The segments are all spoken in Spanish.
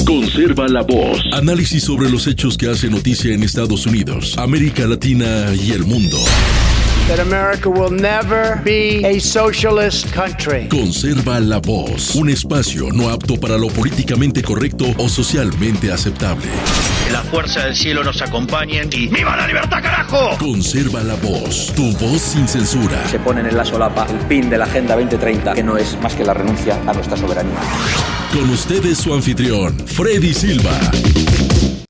Conserva la voz. Análisis sobre los hechos que hacen noticia en Estados Unidos, América Latina y el mundo. That America will never be a socialist country. Conserva la voz. Un espacio no apto para lo políticamente correcto o socialmente aceptable. Que la fuerza del cielo nos acompañe y ¡viva la libertad, carajo! Conserva la voz. Tu voz sin censura. Se ponen en la solapa el pin de la Agenda 2030, que no es más que la renuncia a nuestra soberanía. Con ustedes su anfitrión, Freddy Silva.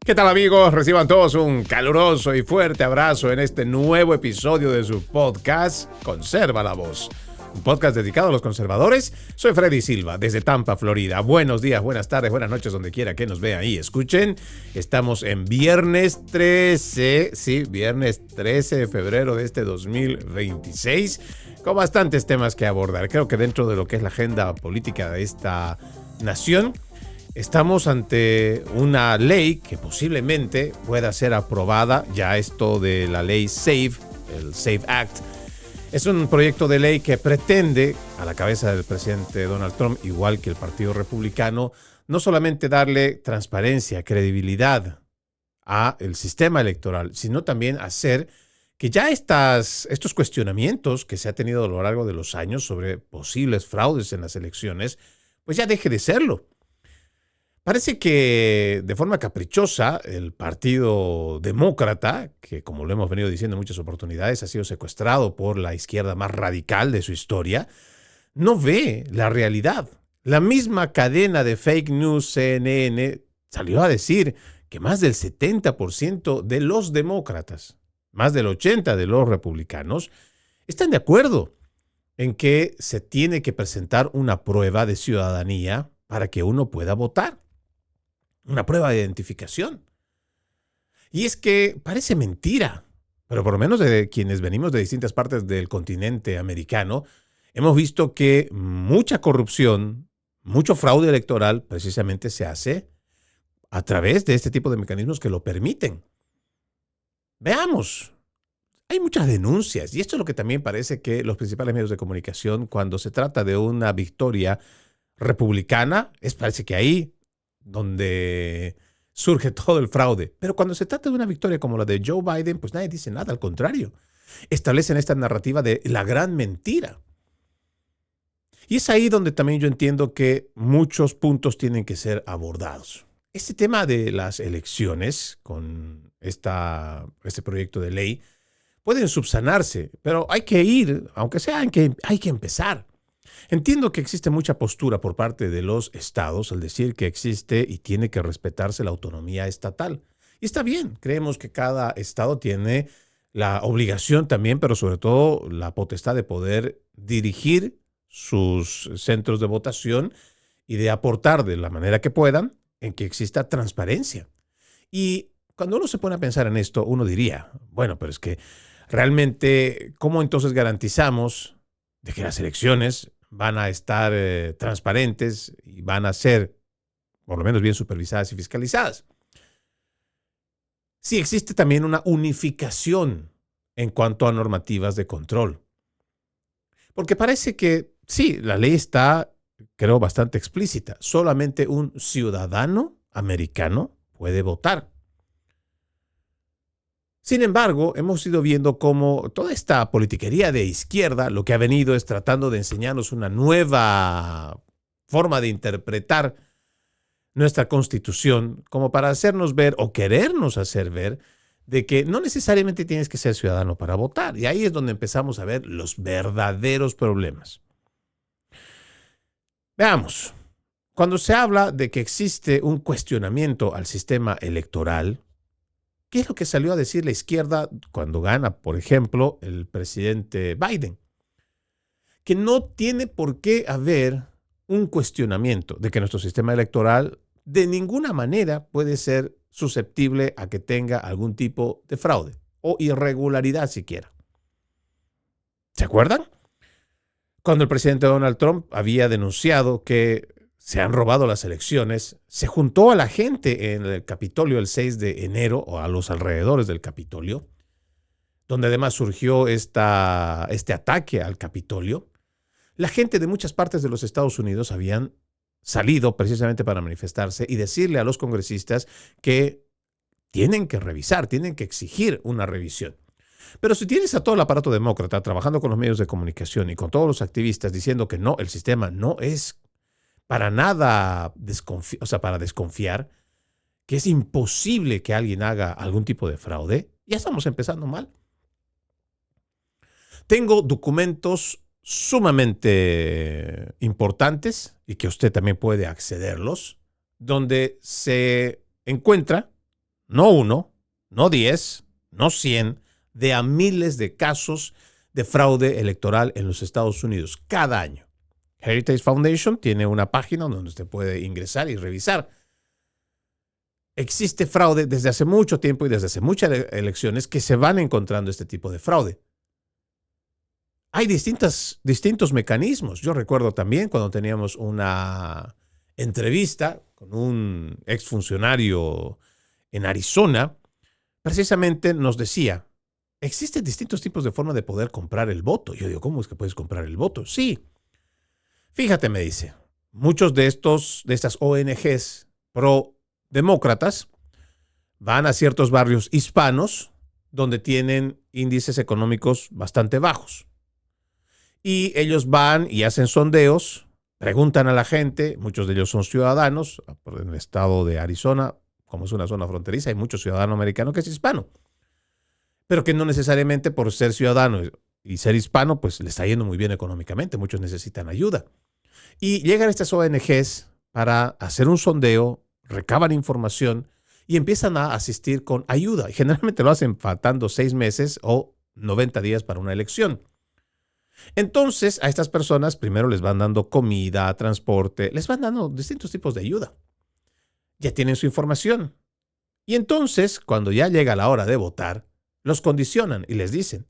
¿Qué tal, amigos? Reciban todos un caluroso y fuerte abrazo en este nuevo episodio de su podcast Conserva la Voz, un podcast dedicado a los conservadores. Soy Freddy Silva, desde Tampa, Florida. Buenos días, buenas tardes, buenas noches, donde quiera que nos vean y escuchen. Estamos en viernes 13, viernes 13 de febrero de este 2026, con bastantes temas que abordar. Creo que dentro de lo que es la agenda política de esta nación, estamos ante una ley que posiblemente pueda ser aprobada. Ya esto de la ley SAFE, el SAFE Act, es un proyecto de ley que pretende, a la cabeza del presidente Donald Trump, igual que el Partido Republicano, no solamente darle transparencia, credibilidad a el sistema electoral, sino también hacer que ya estos cuestionamientos que se ha tenido a lo largo de los años sobre posibles fraudes en las elecciones, pues ya deje de serlo. Parece que de forma caprichosa el Partido Demócrata, que como lo hemos venido diciendo en muchas oportunidades, ha sido secuestrado por la izquierda más radical de su historia, no ve la realidad. La misma cadena de fake news CNN salió a decir que más del 70% de los demócratas, más del 80% de los republicanos, están de acuerdo en que se tiene que presentar una prueba de ciudadanía para que uno pueda votar. Una prueba de identificación. Y es que parece mentira, pero por lo menos de quienes venimos de distintas partes del continente americano, hemos visto que mucha corrupción, mucho fraude electoral precisamente se hace a través de este tipo de mecanismos que lo permiten. Veamos. Hay muchas denuncias, y esto es lo que también parece que los principales medios de comunicación, cuando se trata de una victoria republicana, parece que ahí donde surge todo el fraude. Pero cuando se trata de una victoria como la de Joe Biden, pues nadie dice nada, al contrario. Establecen esta narrativa de la gran mentira. Y es ahí donde también yo entiendo que muchos puntos tienen que ser abordados. Este tema de las elecciones, con este proyecto de ley, pueden subsanarse, pero hay que ir, aunque sea hay que empezar. Entiendo que existe mucha postura por parte de los estados al decir que existe y tiene que respetarse la autonomía estatal. Y está bien, creemos que cada estado tiene la obligación también, pero sobre todo la potestad de poder dirigir sus centros de votación y de aportar de la manera que puedan en que exista transparencia. Y cuando uno se pone a pensar en esto, uno diría, bueno, pero es que realmente, ¿cómo entonces garantizamos de que las elecciones van a estar transparentes y van a ser, por lo menos, bien supervisadas y fiscalizadas? Sí, existe también una unificación en cuanto a normativas de control. Porque parece que, sí, la ley está, creo, bastante explícita. Solamente un ciudadano americano puede votar. Sin embargo, hemos ido viendo cómo toda esta politiquería de izquierda lo que ha venido es tratando de enseñarnos una nueva forma de interpretar nuestra Constitución como para hacernos ver o querernos hacer ver de que no necesariamente tienes que ser ciudadano para votar. Y ahí es donde empezamos a ver los verdaderos problemas. Veamos, cuando se habla de que existe un cuestionamiento al sistema electoral, ¿qué es lo que salió a decir la izquierda cuando gana, por ejemplo, el presidente Biden? Que no tiene por qué haber un cuestionamiento de que nuestro sistema electoral de ninguna manera puede ser susceptible a que tenga algún tipo de fraude o irregularidad siquiera. ¿Se acuerdan? Cuando el presidente Donald Trump había denunciado que se han robado las elecciones, se juntó a la gente en el Capitolio el 6 de enero o a los alrededores del Capitolio, donde además surgió este ataque al Capitolio. La gente de muchas partes de los Estados Unidos habían salido precisamente para manifestarse y decirle a los congresistas que tienen que revisar, tienen que exigir una revisión. Pero si tienes a todo el aparato demócrata trabajando con los medios de comunicación y con todos los activistas diciendo que no, el sistema no es para nada para desconfiar, que es imposible que alguien haga algún tipo de fraude, ya estamos empezando mal. Tengo documentos sumamente importantes y que usted también puede accederlos, donde se encuentra no 1, no 10, no 100, de a miles de casos de fraude electoral en los Estados Unidos cada año. Heritage Foundation tiene una página donde usted puede ingresar y revisar. Existe fraude desde hace mucho tiempo y desde hace muchas elecciones que se van encontrando este tipo de fraude. Hay distintos mecanismos. Yo recuerdo también cuando teníamos una entrevista con un exfuncionario en Arizona, precisamente nos decía, existen distintos tipos de forma de poder comprar el voto. Yo digo, ¿cómo es que puedes comprar el voto? Sí. Fíjate, me dice, muchos de estas ONGs pro-demócratas van a ciertos barrios hispanos donde tienen índices económicos bastante bajos. Y ellos van y hacen sondeos, preguntan a la gente, muchos de ellos son ciudadanos, en el estado de Arizona, como es una zona fronteriza, hay mucho ciudadano americano que es hispano, pero que no necesariamente por ser ciudadano y ser hispano, pues le está yendo muy bien económicamente, muchos necesitan ayuda. Y llegan estas ONGs para hacer un sondeo, recaban información y empiezan a asistir con ayuda. Y generalmente lo hacen faltando 6 meses o 90 días para una elección. Entonces, a estas personas primero les van dando comida, transporte, les van dando distintos tipos de ayuda. Ya tienen su información. Y entonces, cuando ya llega la hora de votar, los condicionan y les dicen,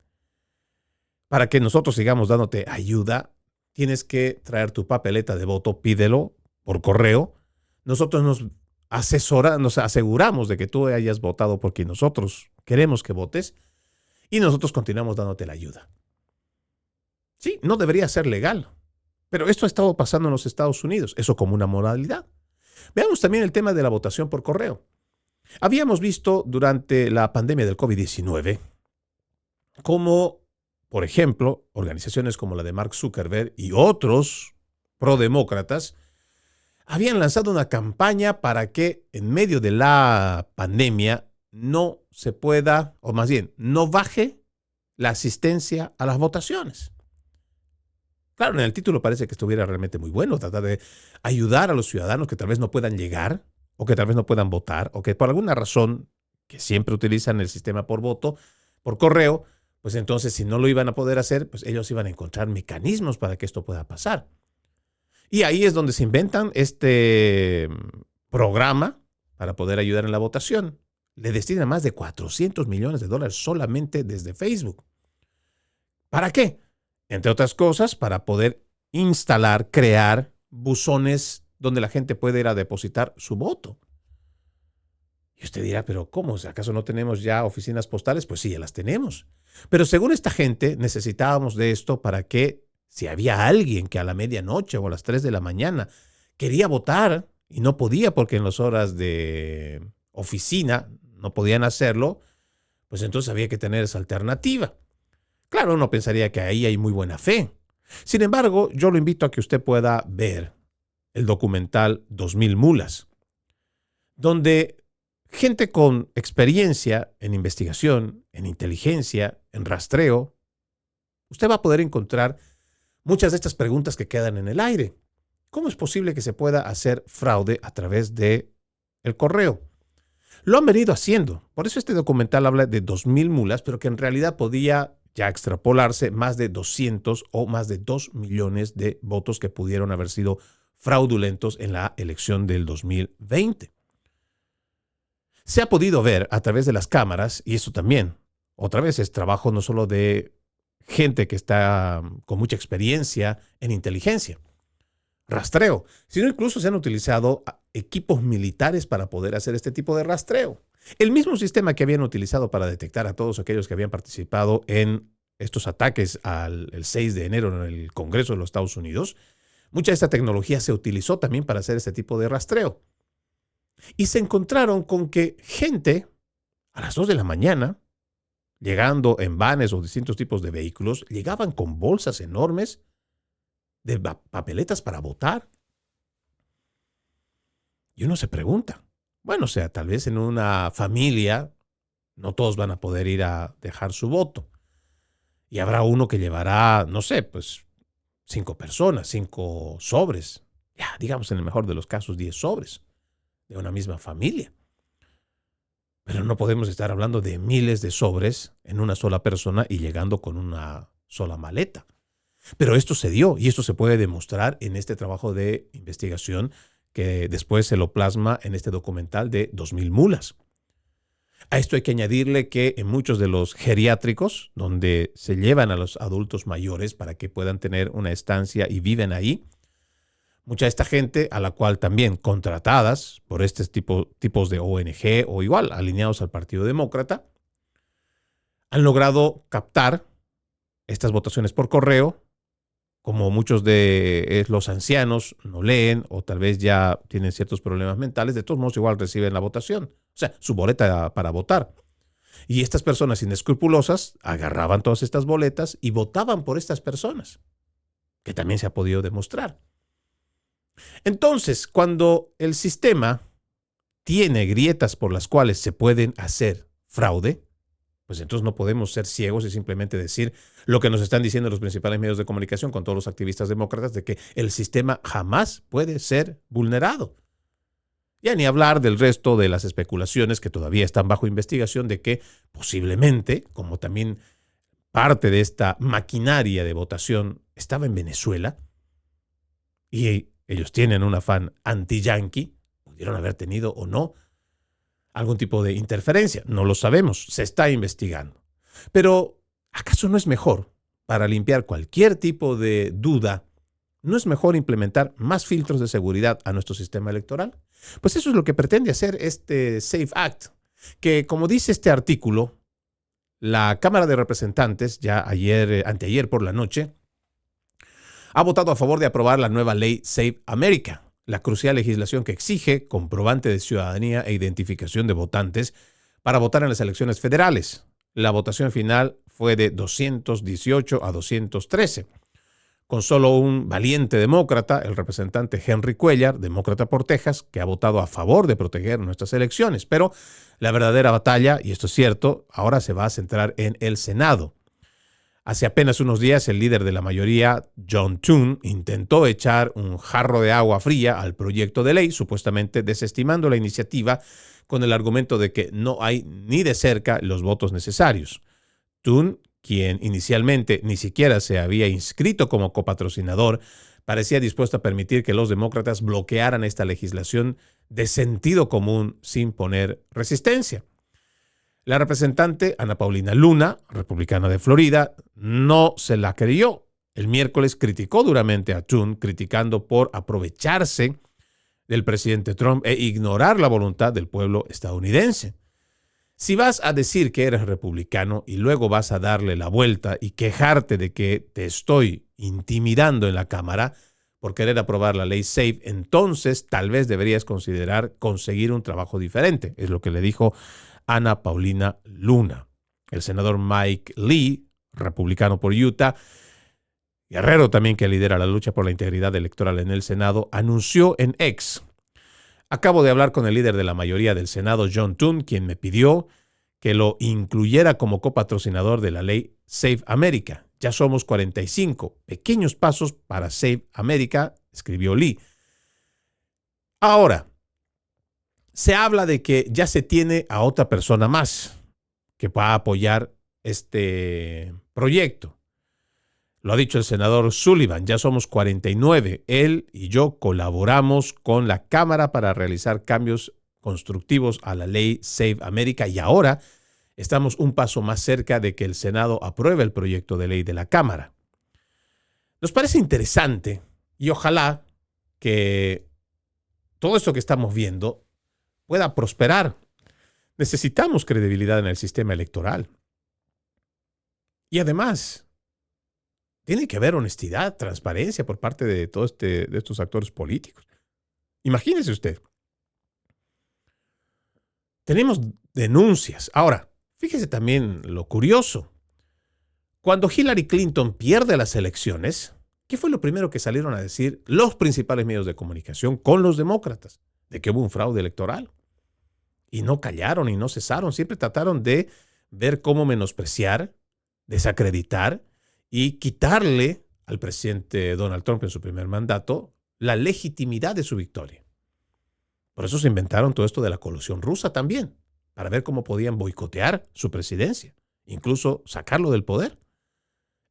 para que nosotros sigamos dándote ayuda, tienes que traer tu papeleta de voto, pídelo por correo. Nosotros nos aseguramos de que tú hayas votado por quien nosotros queremos que votes y nosotros continuamos dándote la ayuda. Sí, no debería ser legal, pero esto ha estado pasando en los Estados Unidos, eso como una modalidad. Veamos también el tema de la votación por correo. Habíamos visto durante la pandemia del COVID-19 cómo, por ejemplo, organizaciones como la de Mark Zuckerberg y otros prodemócratas habían lanzado una campaña para que en medio de la pandemia no se pueda, o más bien, no baje la asistencia a las votaciones. Claro, en el título parece que estuviera realmente muy bueno, tratar de ayudar a los ciudadanos que tal vez no puedan llegar o que tal vez no puedan votar o que por alguna razón que siempre utilizan el sistema por voto, por correo, pues entonces si no lo iban a poder hacer, pues ellos iban a encontrar mecanismos para que esto pueda pasar. Y ahí es donde se inventan este programa para poder ayudar en la votación. Le destinan más de $400 millones solamente desde Facebook. ¿Para qué? Entre otras cosas, para poder instalar, crear buzones donde la gente puede ir a depositar su voto. Y usted dirá, ¿pero cómo? ¿Acaso no tenemos ya oficinas postales? Pues sí, ya las tenemos. Pero según esta gente, necesitábamos de esto para que si había alguien que a la medianoche o a las 3 de la mañana quería votar y no podía porque en las horas de oficina no podían hacerlo, pues entonces había que tener esa alternativa. Claro, uno pensaría que ahí hay muy buena fe. Sin embargo, yo lo invito a que usted pueda ver el documental 2000 Mulas, donde gente con experiencia en investigación, en inteligencia, en rastreo, usted va a poder encontrar muchas de estas preguntas que quedan en el aire. ¿Cómo es posible que se pueda hacer fraude a través de el correo? Lo han venido haciendo. Por eso este documental habla de 2000 mulas, pero que en realidad podía ya extrapolarse más de 200 o más de 2 millones de votos que pudieron haber sido fraudulentos en la elección del 2020. Se ha podido ver a través de las cámaras, y eso también, otra vez es trabajo no solo de gente que está con mucha experiencia en inteligencia, rastreo, sino incluso se han utilizado equipos militares para poder hacer este tipo de rastreo. El mismo sistema que habían utilizado para detectar a todos aquellos que habían participado en estos ataques el 6 de enero en el Congreso de los Estados Unidos, Mucha de esta tecnología se utilizó también para hacer este tipo de rastreo. Y se encontraron con que gente a las 2 de la mañana, llegando en vanes o distintos tipos de vehículos, llegaban con bolsas enormes de papeletas para votar. Y uno se pregunta, bueno, o sea, tal vez en una familia no todos van a poder ir a dejar su voto. Y habrá uno que llevará, no sé, pues 5 personas, 5 sobres. Ya, digamos en el mejor de los casos 10 sobres de una misma familia. Pero no podemos estar hablando de miles de sobres en una sola persona y llegando con una sola maleta. Pero esto se dio y esto se puede demostrar en este trabajo de investigación que después se lo plasma en este documental de 2000 mulas. A esto hay que añadirle que en muchos de los geriátricos, donde se llevan a los adultos mayores para que puedan tener una estancia y viven ahí, mucha de esta gente, a la cual también contratadas por estos tipos de ONG o igual alineados al Partido Demócrata, han logrado captar estas votaciones por correo. Como muchos de los ancianos no leen o tal vez ya tienen ciertos problemas mentales, de todos modos igual reciben la votación, o sea, su boleta para votar. Y estas personas inescrupulosas agarraban todas estas boletas y votaban por estas personas, que también se ha podido demostrar. Entonces, cuando el sistema tiene grietas por las cuales se pueden hacer fraude, pues entonces no podemos ser ciegos y simplemente decir lo que nos están diciendo los principales medios de comunicación con todos los activistas demócratas de que el sistema jamás puede ser vulnerado. Ya ni hablar del resto de las especulaciones que todavía están bajo investigación de que posiblemente, como también parte de esta maquinaria de votación estaba en Venezuela y ellos tienen un afán anti-yanqui, pudieron haber tenido o no algún tipo de interferencia. No lo sabemos, se está investigando. Pero, ¿acaso no es mejor, para limpiar cualquier tipo de duda, no es mejor implementar más filtros de seguridad a nuestro sistema electoral? Pues eso es lo que pretende hacer este SAFE Act, que como dice este artículo, la Cámara de Representantes, ya anteayer por la noche, ha votado a favor de aprobar la nueva ley Save America, la crucial legislación que exige comprobante de ciudadanía e identificación de votantes para votar en las elecciones federales. La votación final fue de 218 a 213. Con solo un valiente demócrata, el representante Henry Cuellar, demócrata por Texas, que ha votado a favor de proteger nuestras elecciones. Pero la verdadera batalla, y esto es cierto, ahora se va a centrar en el Senado. Hace apenas unos días, el líder de la mayoría, John Thune, intentó echar un jarro de agua fría al proyecto de ley, supuestamente desestimando la iniciativa con el argumento de que no hay ni de cerca los votos necesarios. Thune, quien inicialmente ni siquiera se había inscrito como copatrocinador, parecía dispuesto a permitir que los demócratas bloquearan esta legislación de sentido común sin poner resistencia. La representante Ana Paulina Luna, republicana de Florida, no se la creyó. El miércoles criticó duramente a Thune, criticando por aprovecharse del presidente Trump e ignorar la voluntad del pueblo estadounidense. Si vas a decir que eres republicano y luego vas a darle la vuelta y quejarte de que te estoy intimidando en la Cámara por querer aprobar la ley SAFE, entonces tal vez deberías considerar conseguir un trabajo diferente, es lo que le dijo Ana Paulina Luna. El senador Mike Lee, republicano por Utah, guerrero también que lidera la lucha por la integridad electoral en el Senado, anunció en X: acabo de hablar con el líder de la mayoría del Senado, John Thune, quien me pidió que lo incluyera como copatrocinador de la ley Save America. Ya somos 45 pequeños pasos para Save America, escribió Lee. Ahora, se habla de que ya se tiene a otra persona más que va a apoyar este proyecto. Lo ha dicho el senador Sullivan, ya somos 49. Él y yo colaboramos con la Cámara para realizar cambios constructivos a la ley Save America y ahora estamos un paso más cerca de que el Senado apruebe el proyecto de ley de la Cámara. Nos parece interesante y ojalá que todo esto que estamos viendo pueda prosperar. Necesitamos credibilidad en el sistema electoral. Y además, tiene que haber honestidad, transparencia por parte de todos de estos actores políticos. Imagínese usted. Tenemos denuncias. Ahora, fíjese también lo curioso. Cuando Hillary Clinton pierde las elecciones, ¿qué fue lo primero que salieron a decir los principales medios de comunicación con los demócratas? De que hubo un fraude electoral. Y no callaron y no cesaron. Siempre trataron de ver cómo menospreciar, desacreditar y quitarle al presidente Donald Trump en su primer mandato la legitimidad de su victoria. Por eso se inventaron todo esto de la colusión rusa también, para ver cómo podían boicotear su presidencia, incluso sacarlo del poder.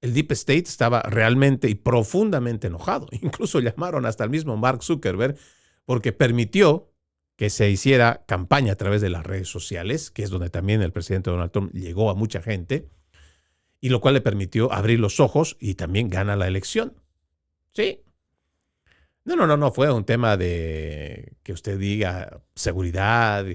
El Deep State estaba realmente y profundamente enojado. Incluso llamaron hasta el mismo Mark Zuckerberg porque permitió que se hiciera campaña a través de las redes sociales, que es donde también el presidente Donald Trump llegó a mucha gente, y lo cual le permitió abrir los ojos y también gana la elección. Sí. No fue un tema de que usted diga seguridad,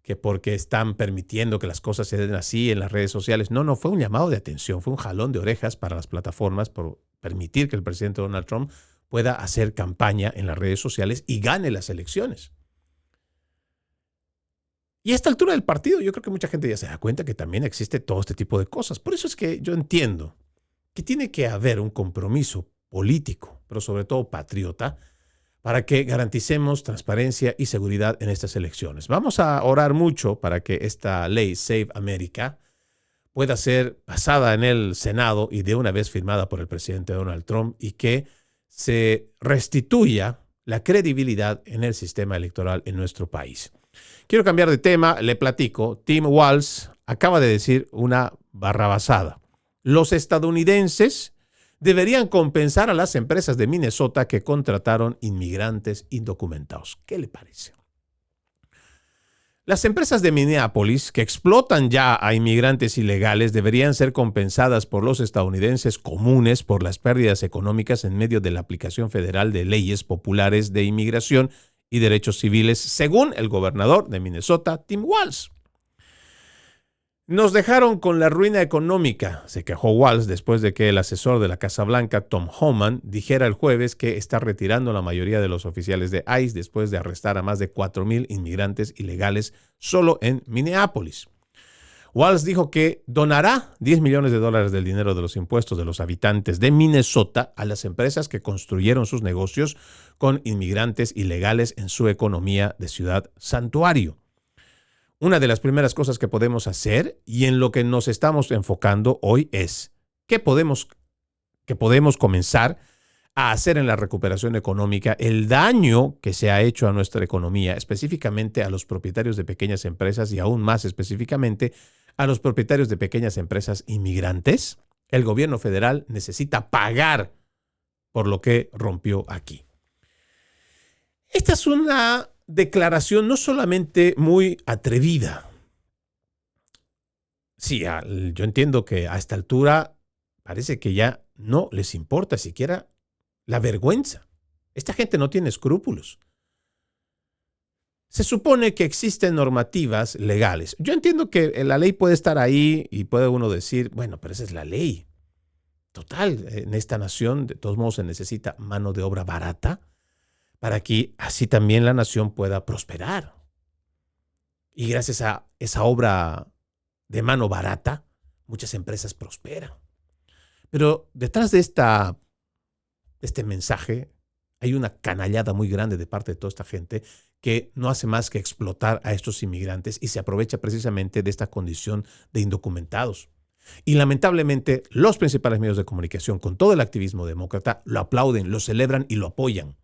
que porque están permitiendo que las cosas se den así en las redes sociales. No, fue un llamado de atención, fue un jalón de orejas para las plataformas por permitir que el presidente Donald Trump pueda hacer campaña en las redes sociales y gane las elecciones. Y a esta altura del partido, yo creo que mucha gente ya se da cuenta que también existe todo este tipo de cosas. Por eso es que yo entiendo que tiene que haber un compromiso político, pero sobre todo patriota, para que garanticemos transparencia y seguridad en estas elecciones. Vamos a orar mucho para que esta ley Save America pueda ser pasada en el Senado y de una vez firmada por el presidente Donald Trump y que se restituya la credibilidad en el sistema electoral en nuestro país. Quiero cambiar de tema, le platico. Tim Walz acaba de decir una barrabasada. Los estadounidenses deberían compensar a las empresas de Minnesota que contrataron inmigrantes indocumentados. ¿Qué le parece? Las empresas de Minneapolis que explotan ya a inmigrantes ilegales deberían ser compensadas por los estadounidenses comunes por las pérdidas económicas en medio de la aplicación federal de leyes populares de inmigración y derechos civiles, según el gobernador de Minnesota, Tim Walz. Nos dejaron con la ruina económica, se quejó Walz después de que el asesor de la Casa Blanca, Tom Homan, dijera el jueves que está retirando la mayoría de los oficiales de ICE después de arrestar a más de 4,000 inmigrantes ilegales solo en Minneapolis. Walz dijo que donará $10 millones del dinero de los impuestos de los habitantes de Minnesota a las empresas que construyeron sus negocios con inmigrantes ilegales en su economía de ciudad santuario. Una de las primeras cosas que podemos hacer y en lo que nos estamos enfocando hoy es qué podemos comenzar a hacer en la recuperación económica, el daño que se ha hecho a nuestra economía, específicamente a los propietarios de pequeñas empresas y aún más específicamente a los propietarios de pequeñas empresas inmigrantes. El gobierno federal necesita pagar por lo que rompió aquí. Esta es una declaración no solamente muy atrevida. Sí, yo entiendo que a esta altura parece que ya no les importa siquiera la vergüenza. Esta gente no tiene escrúpulos. Se supone que existen normativas legales. Yo entiendo que la ley puede estar ahí y puede uno decir, bueno, pero esa es la ley. Total, en esta nación de todos modos se necesita mano de obra barata para que así también la nación pueda prosperar. Y gracias a esa obra de mano barata, muchas empresas prosperan. Pero detrás de este mensaje hay una canallada muy grande de parte de toda esta gente que no hace más que explotar a estos inmigrantes y se aprovecha precisamente de esta condición de indocumentados. Y lamentablemente los principales medios de comunicación, con todo el activismo demócrata, lo aplauden, lo celebran y lo apoyan.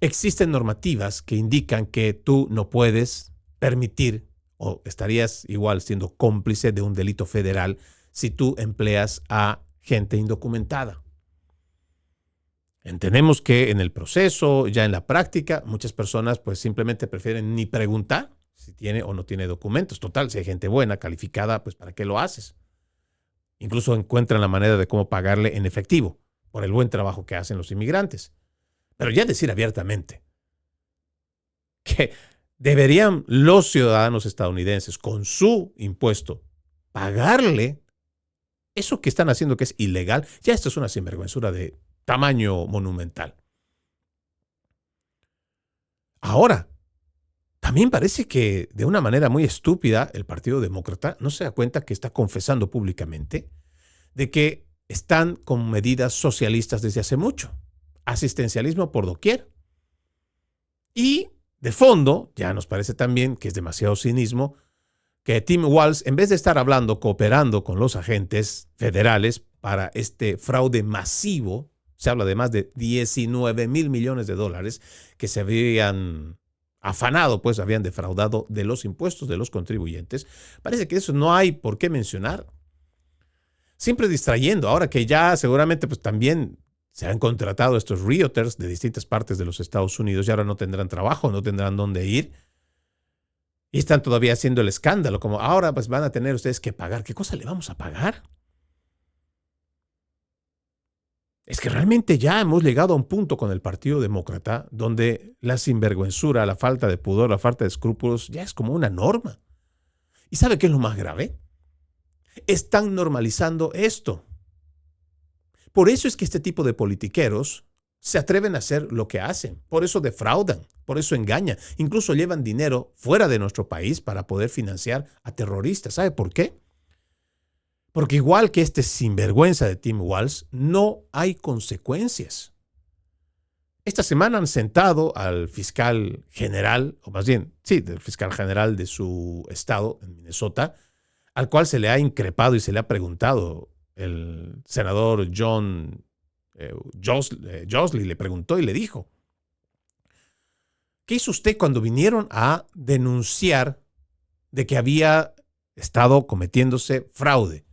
Existen normativas que indican que tú no puedes permitir o estarías igual siendo cómplice de un delito federal si tú empleas a gente indocumentada. Entendemos que en el proceso, ya en la práctica, muchas personas pues simplemente prefieren ni preguntar si tiene o no tiene documentos. Total, si hay gente buena, calificada, pues ¿para qué lo haces? Incluso encuentran la manera de cómo pagarle en efectivo por el buen trabajo que hacen los inmigrantes. Pero ya decir abiertamente que deberían los ciudadanos estadounidenses con su impuesto pagarle Eso que están haciendo que es ilegal, ya esto es una sinvergüenzura de tamaño monumental. Ahora, también parece que de una manera muy estúpida el Partido Demócrata no se da cuenta que está confesando públicamente de que están con medidas socialistas desde hace mucho. Asistencialismo por doquier. Y de fondo, ya nos parece también que es demasiado cinismo, que Tim Walz, en vez de estar hablando, cooperando con los agentes federales para este fraude masivo, se habla de más de 19 mil millones de dólares que se habían afanado, pues habían defraudado de los impuestos de los contribuyentes. Parece que eso no hay por qué mencionar. Siempre distrayendo, ahora que ya seguramente pues también se han contratado estos realtors de distintas partes de los Estados Unidos y ahora no tendrán trabajo, no tendrán dónde ir. Y están todavía haciendo el escándalo, como ahora pues van a tener ustedes que pagar. ¿Qué cosa le vamos a pagar? Es que realmente ya hemos llegado a un punto con el Partido Demócrata donde la sinvergüenzura, la falta de pudor, la falta de escrúpulos ya es como una norma. ¿Y sabe qué es lo más grave? Están normalizando esto. Por eso es que este tipo de politiqueros se atreven a hacer lo que hacen. Por eso defraudan, por eso engañan. Incluso llevan dinero fuera de nuestro país para poder financiar a terroristas. ¿Sabe por qué? Porque igual que este sinvergüenza de Tim Walz, no hay consecuencias. Esta semana han sentado al fiscal general, o más bien, sí, del fiscal general de su estado, en Minnesota, al cual se le ha increpado y se le ha preguntado. El senador John Josley le preguntó y le dijo, ¿qué hizo usted cuando vinieron a denunciar de que había estado cometiéndose fraude,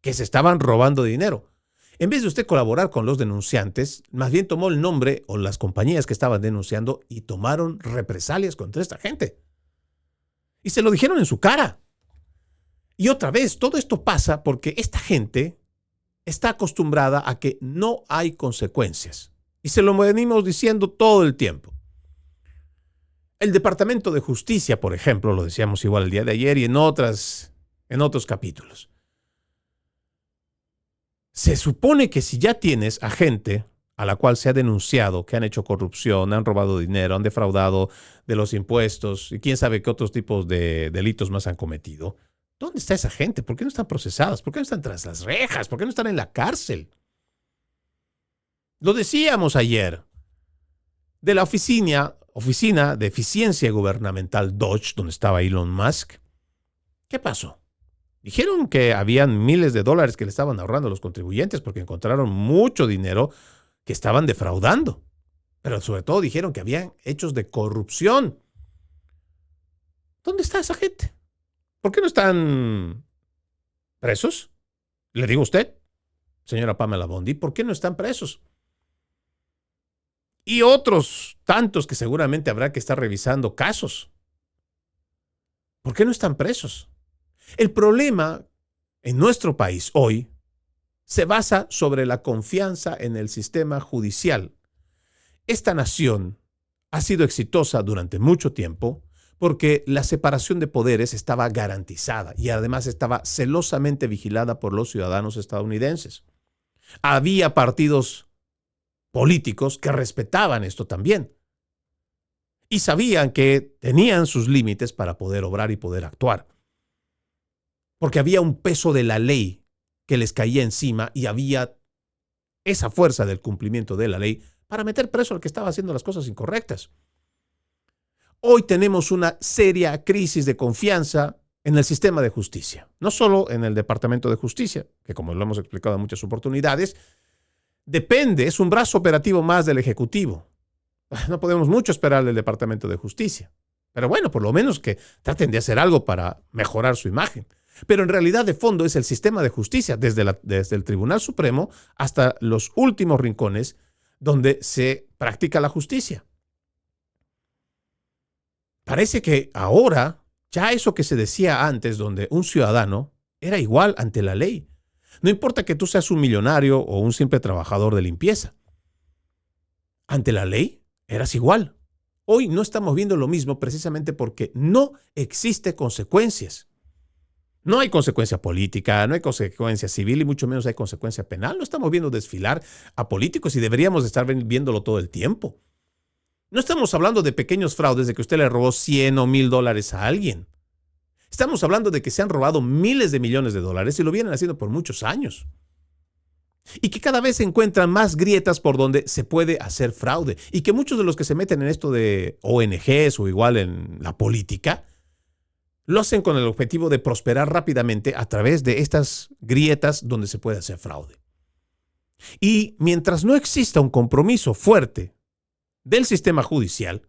que se estaban robando dinero? En vez de usted colaborar con los denunciantes, más bien tomó el nombre o las compañías que estaban denunciando y tomaron represalias contra esta gente. Y se lo dijeron en su cara. Y otra vez, todo esto pasa porque esta gente está acostumbrada a que no hay consecuencias. Y se lo venimos diciendo todo el tiempo. El Departamento de Justicia, por ejemplo, lo decíamos igual el día de ayer y en otros capítulos. Se supone que si ya tienes a gente a la cual se ha denunciado que han hecho corrupción, han robado dinero, han defraudado de los impuestos y quién sabe qué otros tipos de delitos más han cometido, ¿dónde está esa gente? ¿Por qué no están procesadas? ¿Por qué no están tras las rejas? ¿Por qué no están en la cárcel? Lo decíamos ayer. De la oficina de eficiencia gubernamental Dodge, donde estaba Elon Musk, ¿qué pasó? Dijeron que habían miles de dólares que le estaban ahorrando a los contribuyentes porque encontraron mucho dinero que estaban defraudando. Pero sobre todo dijeron que habían hechos de corrupción. ¿Dónde está esa gente? ¿Por qué no están presos? Le digo a usted, señora Pamela Bondi, ¿por qué no están presos? Y otros tantos que seguramente habrá que estar revisando casos. ¿Por qué no están presos? El problema en nuestro país hoy se basa sobre la confianza en el sistema judicial. Esta nación ha sido exitosa durante mucho tiempo porque la separación de poderes estaba garantizada y además estaba celosamente vigilada por los ciudadanos estadounidenses. Había partidos políticos que respetaban esto también y sabían que tenían sus límites para poder obrar y poder actuar. Porque había un peso de la ley que les caía encima y había esa fuerza del cumplimiento de la ley para meter preso al que estaba haciendo las cosas incorrectas. Hoy tenemos una seria crisis de confianza en el sistema de justicia, no solo en el Departamento de Justicia, que como lo hemos explicado en muchas oportunidades, es un brazo operativo más del Ejecutivo. No podemos mucho esperar del Departamento de Justicia, pero bueno, por lo menos que traten de hacer algo para mejorar su imagen. Pero en realidad de fondo es el sistema de justicia, desde el Tribunal Supremo hasta los últimos rincones donde se practica la justicia. Parece que ahora, ya eso que se decía antes, donde un ciudadano era igual ante la ley. No importa que tú seas un millonario o un simple trabajador de limpieza. Ante la ley, eras igual. Hoy no estamos viendo lo mismo precisamente porque no existen consecuencias. No hay consecuencia política, no hay consecuencia civil y mucho menos hay consecuencia penal. No estamos viendo desfilar a políticos y deberíamos estar viéndolo todo el tiempo. No estamos hablando de pequeños fraudes de que usted le robó 100 o 1,000 dólares a alguien. Estamos hablando de que se han robado miles de millones de dólares y lo vienen haciendo por muchos años. Y que cada vez se encuentran más grietas por donde se puede hacer fraude. Y que muchos de los que se meten en esto de ONGs o igual en la política, lo hacen con el objetivo de prosperar rápidamente a través de estas grietas donde se puede hacer fraude. Y mientras no exista un compromiso fuerte del sistema judicial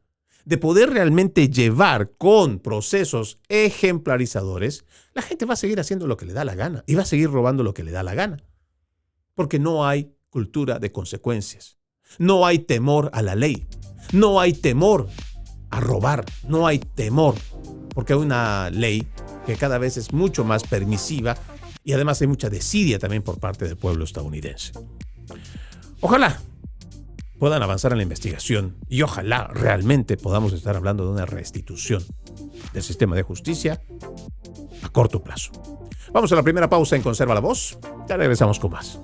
de poder realmente llevar con procesos ejemplarizadores, la gente va a seguir haciendo lo que le da la gana y va a seguir robando lo que le da la gana. Porque no hay cultura de consecuencias. No hay temor a la ley. No hay temor a robar. No hay temor. Porque hay una ley que cada vez es mucho más permisiva y además hay mucha desidia también por parte del pueblo estadounidense. Ojalá puedan avanzar en la investigación y ojalá realmente podamos estar hablando de una restitución del sistema de justicia a corto plazo. Vamos a la primera pausa en Conserva la Voz. Ya regresamos con más.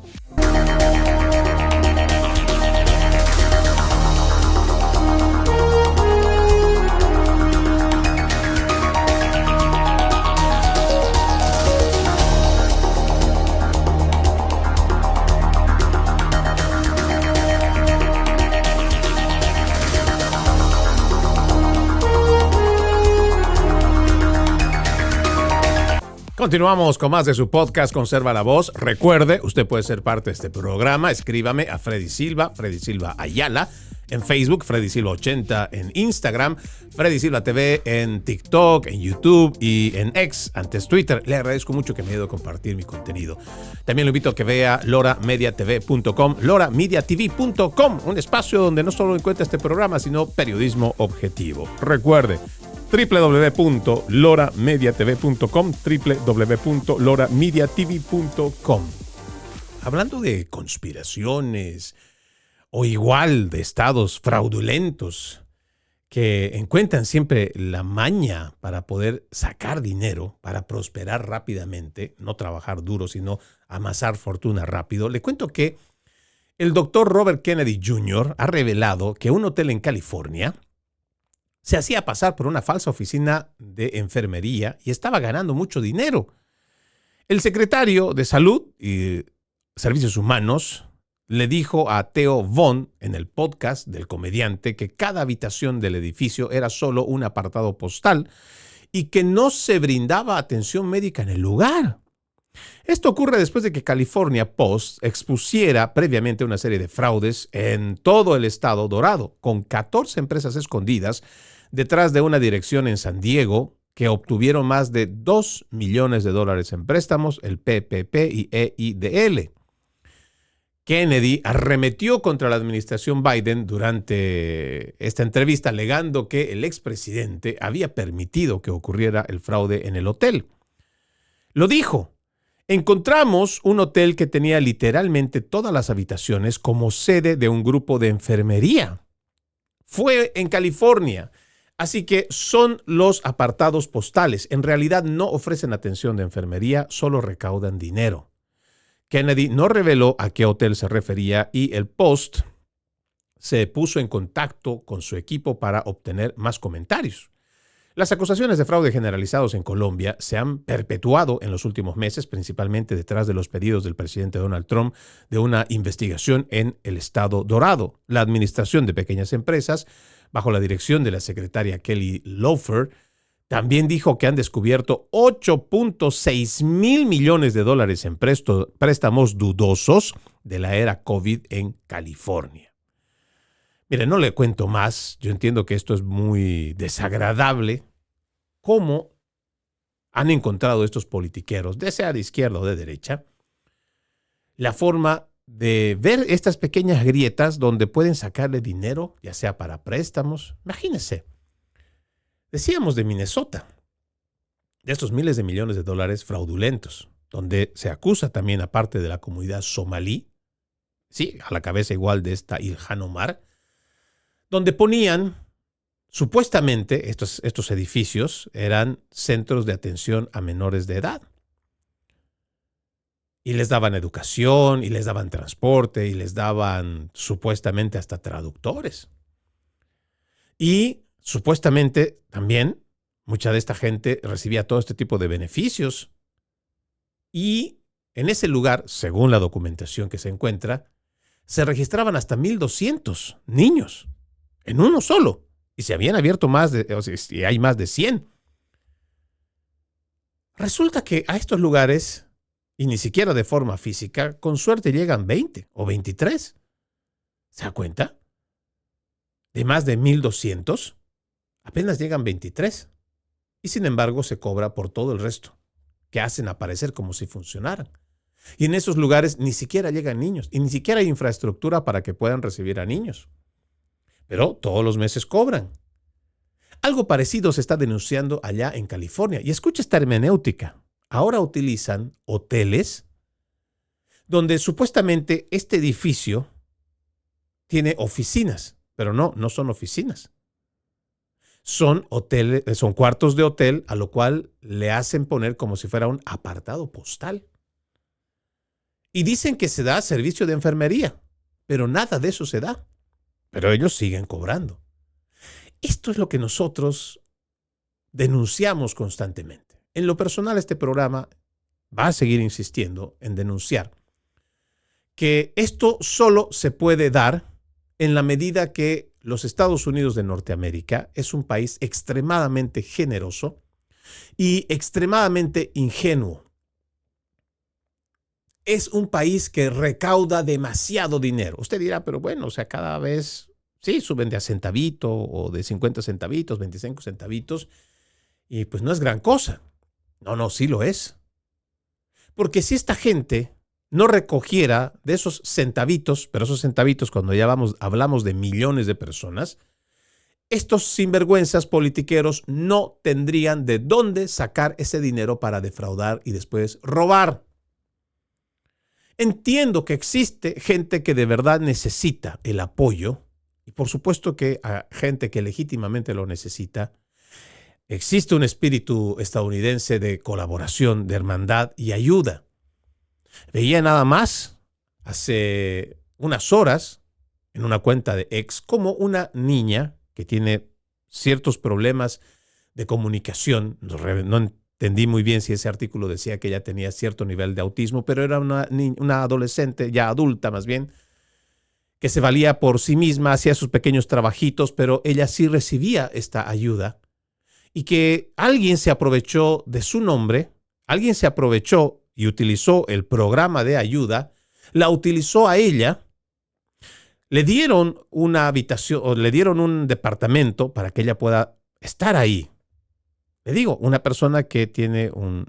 Continuamos con más de su podcast Conserva la Voz. Recuerde, usted puede ser parte de este programa. Escríbame a Freddy Silva Ayala, en Facebook, Freddy Silva 80 en Instagram, Freddy Silva TV en TikTok, en YouTube y en X, antes Twitter. Le agradezco mucho que me ayude a compartir mi contenido. También lo invito a que vea loramediatv.com, loramediatv.com, un espacio donde no solo encuentra este programa, sino periodismo objetivo. Recuerde, www.loramediatv.com, www.loramediatv.com. Hablando de conspiraciones o igual de estados fraudulentos que encuentran siempre la maña para poder sacar dinero, para prosperar rápidamente, no trabajar duro, sino amasar fortuna rápido, le cuento que el doctor Robert Kennedy Jr. ha revelado que un hotel en California se hacía pasar por una falsa oficina de enfermería y estaba ganando mucho dinero. El secretario de Salud y Servicios Humanos le dijo a Theo Von en el podcast del comediante que cada habitación del edificio era solo un apartado postal y que no se brindaba atención médica en el lugar. Esto ocurre después de que California Post expusiera previamente una serie de fraudes en todo el estado dorado, con 14 empresas escondidas detrás de una dirección en San Diego que obtuvieron más de $2 millones en préstamos, el PPP y EIDL. Kennedy arremetió contra la administración Biden durante esta entrevista, alegando que el expresidente había permitido que ocurriera el fraude en el hotel. Lo dijo: encontramos un hotel que tenía literalmente todas las habitaciones como sede de un grupo de enfermería. Fue en California, así que son los apartados postales. En realidad no ofrecen atención de enfermería, solo recaudan dinero. Kennedy no reveló a qué hotel se refería y el Post se puso en contacto con su equipo para obtener más comentarios. Las acusaciones de fraude generalizados en Colombia se han perpetuado en los últimos meses, principalmente detrás de los pedidos del presidente Donald Trump de una investigación en el estado dorado. La Administración de Pequeñas Empresas, bajo la dirección de la secretaria Kelly Loeffler, también dijo que han descubierto $8.6 mil millones en préstamos dudosos de la era COVID en California. Mire, no le cuento más. Yo entiendo que esto es muy desagradable. ¿Cómo han encontrado estos politiqueros, ya sea de izquierda o de derecha, la forma de ver estas pequeñas grietas donde pueden sacarle dinero, ya sea para préstamos? Imagínense. Decíamos de Minnesota, de estos miles de millones de dólares fraudulentos, donde se acusa también a parte de la comunidad somalí, sí, a la cabeza igual de esta Ilhan Omar, donde ponían, supuestamente, estos edificios eran centros de atención a menores de edad. Y les daban educación, y les daban transporte, y les daban supuestamente hasta traductores. Y supuestamente también mucha de esta gente recibía todo este tipo de beneficios. Y en ese lugar, según la documentación que se encuentra, se registraban hasta 1,200 niños en uno solo. Y se habían abierto y hay más de 100. Resulta que a estos lugares, y ni siquiera de forma física, con suerte llegan 20 o 23. ¿Se da cuenta? De más de 1,200, apenas llegan 23. Y sin embargo se cobra por todo el resto, que hacen aparecer como si funcionaran. Y en esos lugares ni siquiera llegan niños, y ni siquiera hay infraestructura para que puedan recibir a niños. Pero todos los meses cobran. Algo parecido se está denunciando allá en California. Y escucha esta hermenéutica. Ahora utilizan hoteles donde supuestamente este edificio tiene oficinas, pero no son oficinas. Son hoteles, son cuartos de hotel, a lo cual le hacen poner como si fuera un apartado postal. Y dicen que se da servicio de enfermería, pero nada de eso se da. Pero ellos siguen cobrando. Esto es lo que nosotros denunciamos constantemente. En lo personal, este programa va a seguir insistiendo en denunciar que esto solo se puede dar en la medida que los Estados Unidos de Norteamérica es un país extremadamente generoso y extremadamente ingenuo. Es un país que recauda demasiado dinero. Usted dirá, pero bueno, o sea, cada vez sí suben de a centavito o de 50 centavitos, 25 centavitos, y pues no es gran cosa. No, sí lo es. Porque si esta gente no recogiera de esos centavitos, pero esos centavitos cuando ya hablamos de millones de personas, estos sinvergüenzas politiqueros no tendrían de dónde sacar ese dinero para defraudar y después robar. Entiendo que existe gente que de verdad necesita el apoyo, y por supuesto que a gente que legítimamente lo necesita. Existe un espíritu estadounidense de colaboración, de hermandad y ayuda. Veía nada más hace unas horas en una cuenta de X como una niña que tiene ciertos problemas de comunicación. No entendí muy bien si ese artículo decía que ella tenía cierto nivel de autismo, pero era una adolescente, ya adulta más bien, que se valía por sí misma, hacía sus pequeños trabajitos, pero ella sí recibía esta ayuda. Y que alguien se aprovechó de su nombre, alguien se aprovechó y utilizó el programa de ayuda, la utilizó a ella, le dieron una habitación o le dieron un departamento para que ella pueda estar ahí. Le digo, una persona que tiene un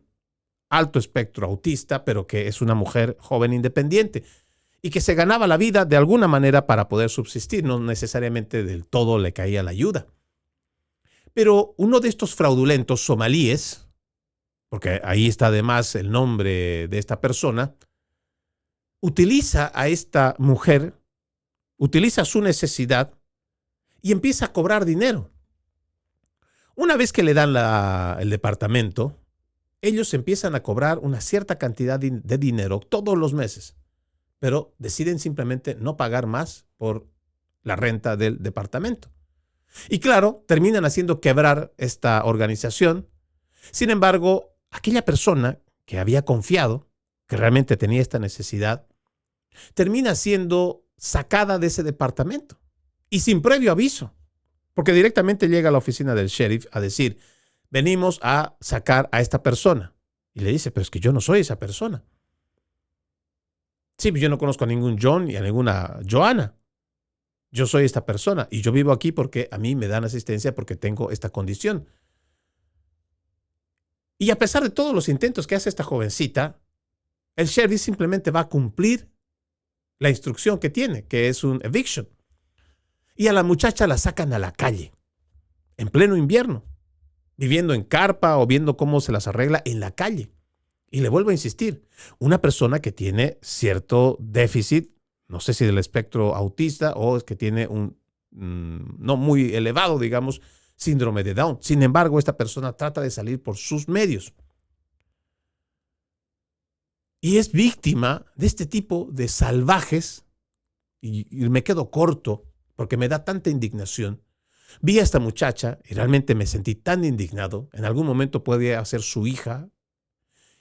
alto espectro autista, pero que es una mujer joven independiente y que se ganaba la vida de alguna manera para poder subsistir, no necesariamente del todo le caía la ayuda. Pero uno de estos fraudulentos somalíes, porque ahí está además el nombre de esta persona, utiliza a esta mujer, utiliza su necesidad y empieza a cobrar dinero. Una vez que le dan el departamento, ellos empiezan a cobrar una cierta cantidad de dinero todos los meses, pero deciden simplemente no pagar más por la renta del departamento. Y claro, terminan haciendo quebrar esta organización. Sin embargo, aquella persona que había confiado, que realmente tenía esta necesidad, termina siendo sacada de ese departamento y sin previo aviso, porque directamente llega a la oficina del sheriff a decir, venimos a sacar a esta persona. Y le dice, pero es que yo no soy esa persona. Sí, yo no conozco a ningún John y a ninguna Joanna. Yo soy esta persona y yo vivo aquí porque a mí me dan asistencia porque tengo esta condición. Y a pesar de todos los intentos que hace esta jovencita, el sheriff simplemente va a cumplir la instrucción que tiene, que es un eviction. Y a la muchacha la sacan a la calle, en pleno invierno, viviendo en carpa o viendo cómo se las arregla en la calle. Y le vuelvo a insistir, una persona que tiene cierto déficit, no sé si del espectro autista o es que tiene un no muy elevado, digamos, síndrome de Down. Sin embargo, esta persona trata de salir por sus medios. y es víctima de este tipo de salvajes, y me quedo corto porque me da tanta indignación. Vi a esta muchacha y realmente me sentí tan indignado. En algún momento podía ser su hija,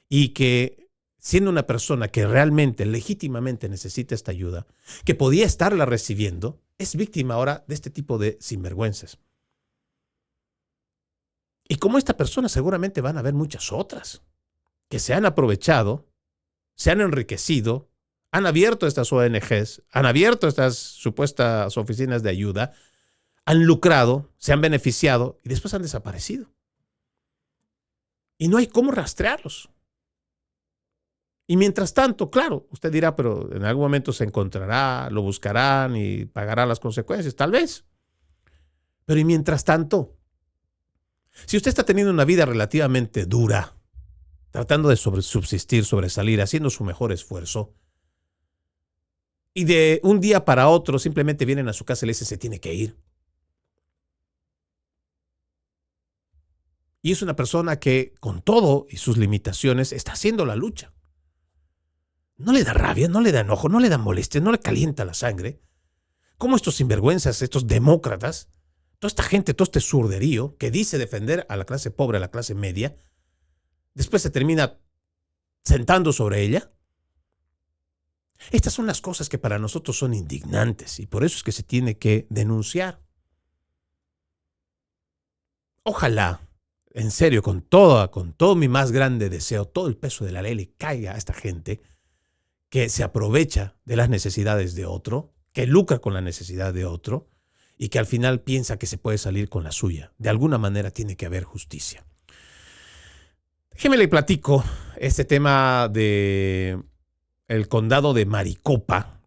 y que siendo una persona que realmente, legítimamente necesita esta ayuda, que podía estarla recibiendo, es víctima ahora de este tipo de sinvergüenzas. Y como esta persona seguramente van a haber muchas otras que se han aprovechado, se han enriquecido, han abierto estas ONGs, han abierto estas supuestas oficinas de ayuda, han lucrado, se han beneficiado y después han desaparecido. Y no hay cómo rastrearlos. Y mientras tanto, claro, usted dirá, pero en algún momento se encontrará, lo buscarán y pagará las consecuencias, tal vez. Pero y mientras tanto, si usted está teniendo una vida relativamente dura, tratando de subsistir, sobresalir, haciendo su mejor esfuerzo, y de un día para otro simplemente vienen a su casa y le dicen se tiene que ir. Y es una persona que, con todo y sus limitaciones, está haciendo la lucha. No le da rabia, no le da enojo, no le da molestia, no le calienta la sangre. Como estos sinvergüenzas, estos demócratas, toda esta gente, todo este surderío que dice defender a la clase pobre, a la clase media, después se termina sentando sobre ella. Estas son las cosas que para nosotros son indignantes y por eso es que se tiene que denunciar. Ojalá, en serio, con todo mi más grande deseo, todo el peso de la ley le caiga a esta gente que se aprovecha de las necesidades de otro, que lucra con la necesidad de otro y que al final piensa que se puede salir con la suya. De alguna manera tiene que haber justicia. Déjeme le platico este tema de el condado de Maricopa,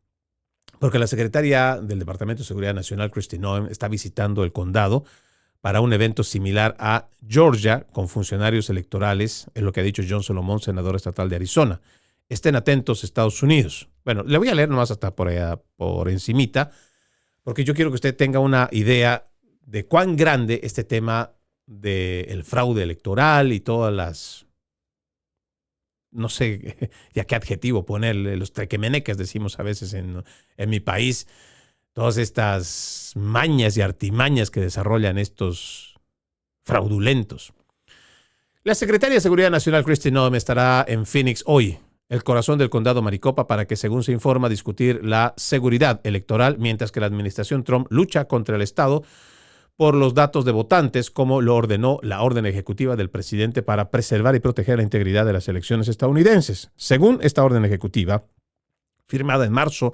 porque la secretaria del Departamento de Seguridad Nacional, Kristi Noem, está visitando el condado para un evento similar a Georgia con funcionarios electorales, es lo que ha dicho John Solomon, senador estatal de Arizona. Estén atentos, Estados Unidos. Bueno, le voy a leer nomás hasta por allá, por encimita, porque yo quiero que usted tenga una idea de cuán grande este tema del fraude electoral y todas las, no sé ya qué adjetivo ponerle, los trequemenecas decimos a veces en mi país, todas estas mañas y artimañas que desarrollan estos fraudulentos. La secretaria de Seguridad Nacional, Kristi Noem, estará en Phoenix hoy, el corazón del condado Maricopa, para que, según se informa, discutir la seguridad electoral, mientras que la administración Trump lucha contra el Estado por los datos de votantes, como lo ordenó la orden ejecutiva del presidente para preservar y proteger la integridad de las elecciones estadounidenses. Según esta orden ejecutiva, firmada en marzo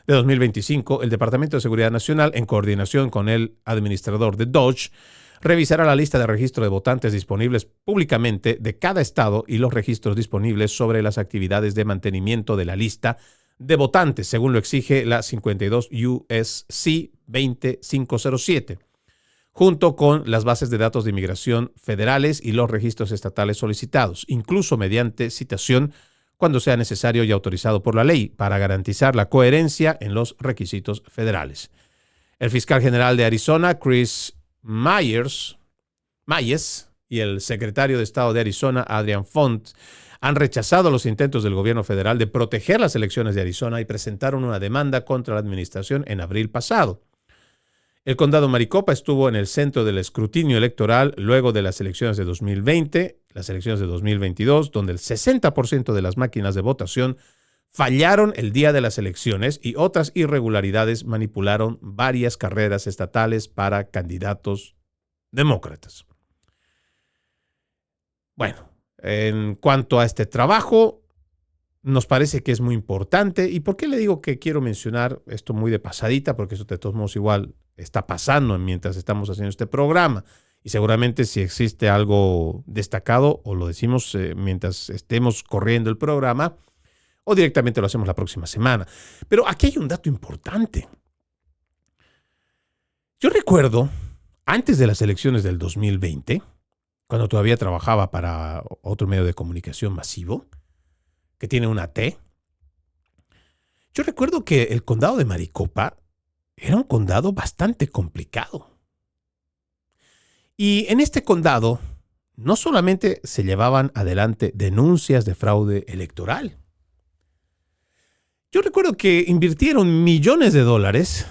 de 2025, el Departamento de Seguridad Nacional, en coordinación con el administrador de Dodge, revisará la lista de registro de votantes disponibles públicamente de cada estado y los registros disponibles sobre las actividades de mantenimiento de la lista de votantes, según lo exige la 52 U.S.C. 20507, junto con las bases de datos de inmigración federales y los registros estatales solicitados, incluso mediante citación cuando sea necesario y autorizado por la ley, para garantizar la coherencia en los requisitos federales. El fiscal general de Arizona, Chris Mayes, y el secretario de Estado de Arizona, Adrian Font, han rechazado los intentos del gobierno federal de proteger las elecciones de Arizona y presentaron una demanda contra la administración en abril pasado. El condado Maricopa estuvo en el centro del escrutinio electoral luego de las elecciones de 2020, las elecciones de 2022, donde el 60% de las máquinas de votación fallaron el día de las elecciones y otras irregularidades manipularon varias carreras estatales para candidatos demócratas. Bueno, en cuanto a este trabajo, nos parece que es muy importante. ¿Y por qué le digo que quiero mencionar esto muy de pasadita? Porque eso de todos modos igual está pasando mientras estamos haciendo este programa. Y seguramente si existe algo destacado, o lo decimos mientras estemos corriendo el programa, o directamente lo hacemos la próxima semana. Pero aquí hay un dato importante. Yo recuerdo, antes de las elecciones del 2020, cuando todavía trabajaba para otro medio de comunicación masivo, que tiene una T, yo recuerdo que el condado de Maricopa era un condado bastante complicado. Y en este condado no solamente se llevaban adelante denuncias de fraude electoral, Yo recuerdo que invirtieron millones de dólares,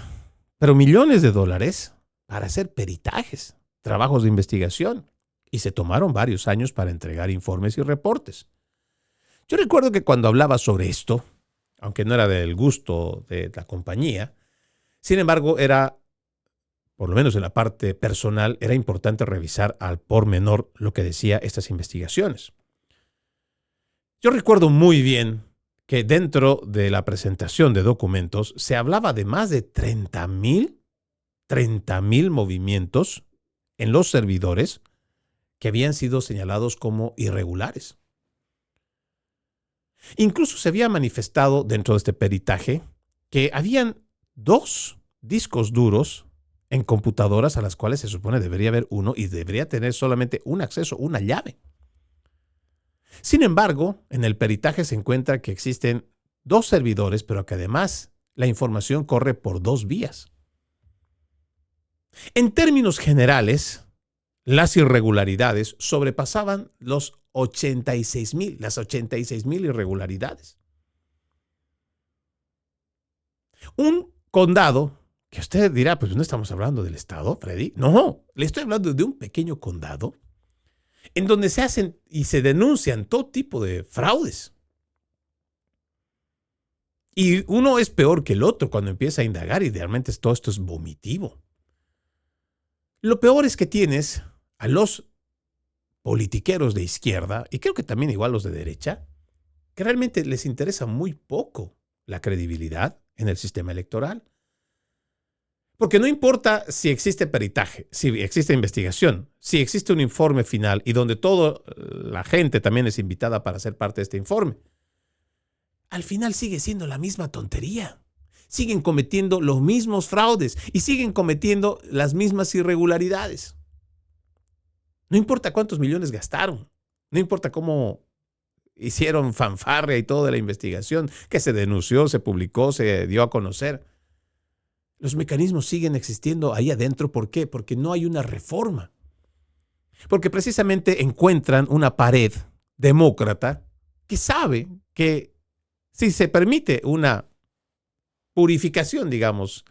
pero millones de dólares, para hacer peritajes, trabajos de investigación, y se tomaron varios años para entregar informes y reportes. Yo recuerdo que cuando hablaba sobre esto, aunque no era del gusto de la compañía, sin embargo, era, por lo menos en la parte personal, era importante revisar al por menor lo que decía estas investigaciones. Yo recuerdo muy bien que dentro de la presentación de documentos se hablaba de más de 30,000 movimientos en los servidores que habían sido señalados como irregulares. Incluso se había manifestado dentro de este peritaje que habían 2 discos duros en computadoras a las cuales se supone debería haber uno y debería tener solamente un acceso, una llave. Sin embargo, en el peritaje se encuentra que existen 2 servidores, pero que además la información corre por 2 vías. En términos generales, las irregularidades sobrepasaban las 86,000 irregularidades. Un condado, que usted dirá, pues no estamos hablando del estado, Freddy. No, le estoy hablando de un pequeño condado en donde se hacen y se denuncian todo tipo de fraudes. Y uno es peor que el otro cuando empieza a indagar y realmente todo esto es vomitivo. Lo peor es que tienes a los politiqueros de izquierda, y creo que también igual los de derecha, que realmente les interesa muy poco la credibilidad en el sistema electoral. Porque no importa si existe peritaje, si existe investigación, si existe un informe final y donde toda la gente también es invitada para ser parte de este informe, al final sigue siendo la misma tontería. Siguen cometiendo los mismos fraudes y siguen cometiendo las mismas irregularidades. No importa cuántos millones gastaron, no importa cómo hicieron fanfarria y todo de la investigación, que se denunció, se publicó, se dio a conocer. Los mecanismos siguen existiendo ahí adentro. ¿Por qué? Porque no hay una reforma. Porque precisamente encuentran una pared demócrata que sabe que si se permite una purificación, digamos,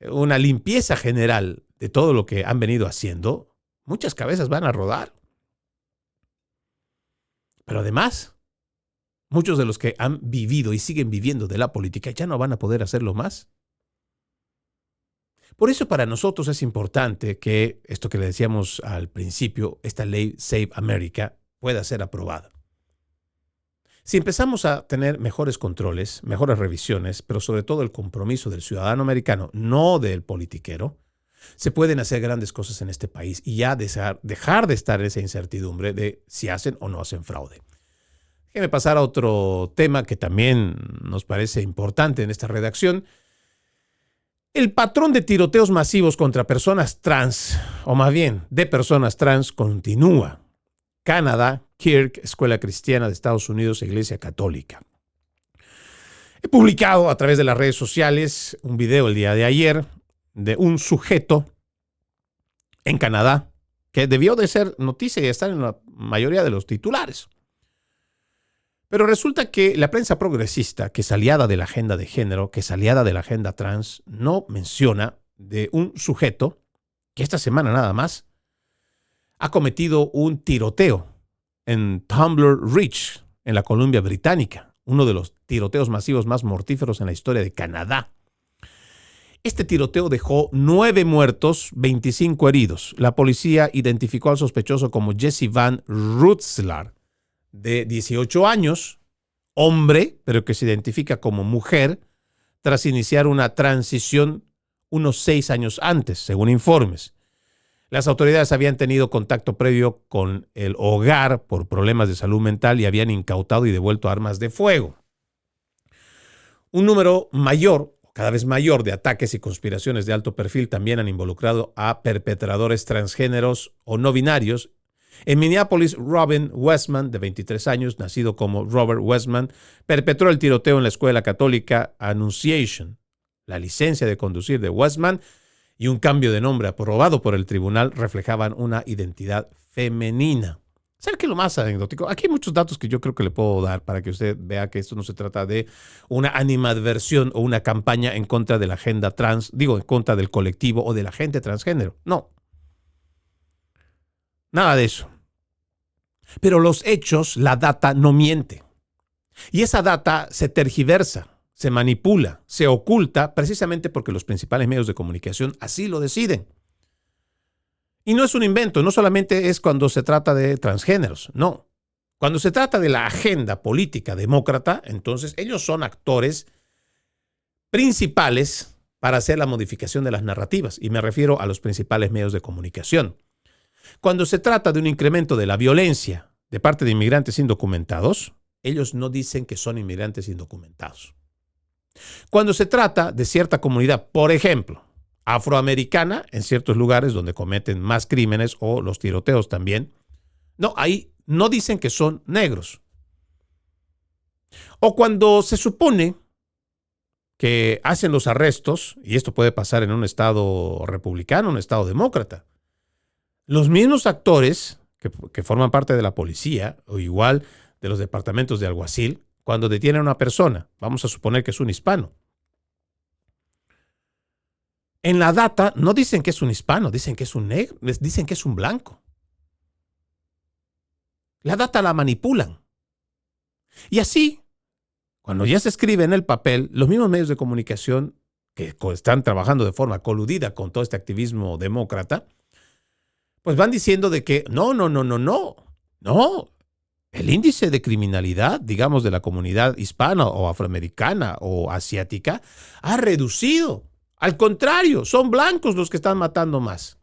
una limpieza general de todo lo que han venido haciendo, muchas cabezas van a rodar. Pero además, muchos de los que han vivido y siguen viviendo de la política ya no van a poder hacerlo más. Por eso para nosotros es importante que esto que le decíamos al principio, esta ley Save America, pueda ser aprobada. Si empezamos a tener mejores controles, mejores revisiones, pero sobre todo el compromiso del ciudadano americano, no del politiquero, se pueden hacer grandes cosas en este país y ya dejar de estar en esa incertidumbre de si hacen o no hacen fraude. Déjeme pasar a otro tema que también nos parece importante en esta redacción. El patrón de tiroteos masivos contra personas trans, o más bien de personas trans, continúa. Canadá, Kirk, Escuela Cristiana de Estados Unidos, Iglesia Católica. He publicado a través de las redes sociales un video el día de ayer de un sujeto en Canadá que debió de ser noticia y estar en la mayoría de los titulares. Pero resulta que la prensa progresista, que es aliada de la agenda de género, que es aliada de la agenda trans, no menciona de un sujeto que esta semana nada más ha cometido un tiroteo en Tumbler Ridge, en la Columbia Británica, uno de los tiroteos masivos más mortíferos en la historia de Canadá. Este tiroteo dejó 9 muertos, 25 heridos. La policía identificó al sospechoso como Jesse Van Rutselaar, de 18 años, hombre, pero que se identifica como mujer, tras iniciar una transición unos 6 años antes, según informes. Las autoridades habían tenido contacto previo con el hogar por problemas de salud mental y habían incautado y devuelto armas de fuego. Un número mayor, cada vez mayor, de ataques y conspiraciones de alto perfil también han involucrado a perpetradores transgéneros o no binarios. En Minneapolis, Robin Westman, de 23 años, nacido como Robert Westman, perpetró el tiroteo en la escuela católica Annunciation. La licencia de conducir de Westman y un cambio de nombre aprobado por el tribunal reflejaban una identidad femenina. ¿Sabe qué es lo más anecdótico? Aquí hay muchos datos que yo creo que le puedo dar para que usted vea que esto no se trata de una animadversión o una campaña en contra de la agenda trans, en contra del colectivo o de la gente transgénero. No. Nada de eso. Pero los hechos, la data no miente. Y esa data se tergiversa, se manipula, se oculta precisamente porque los principales medios de comunicación así lo deciden. Y no es un invento, no solamente es cuando se trata de transgéneros, no. Cuando se trata de la agenda política demócrata, entonces ellos son actores principales para hacer la modificación de las narrativas, y me refiero a los principales medios de comunicación. Cuando se trata de un incremento de la violencia de parte de inmigrantes indocumentados, ellos no dicen que son inmigrantes indocumentados. Cuando se trata de cierta comunidad, por ejemplo, afroamericana, en ciertos lugares donde cometen más crímenes o los tiroteos también, no, ahí no dicen que son negros. O cuando se supone que hacen los arrestos, y esto puede pasar en un estado republicano, un estado demócrata, los mismos actores que forman parte de la policía o igual de los departamentos de alguacil, cuando detienen a una persona, vamos a suponer que es un hispano, en la data no dicen que es un hispano, dicen que es un negro, dicen que es un blanco. La data la manipulan. Y así, cuando ya se escribe en el papel, los mismos medios de comunicación que están trabajando de forma coludida con todo este activismo demócrata, pues van diciendo de que no. El índice de criminalidad, digamos, de la comunidad hispana o afroamericana o asiática ha reducido. Al contrario, son blancos los que están matando más.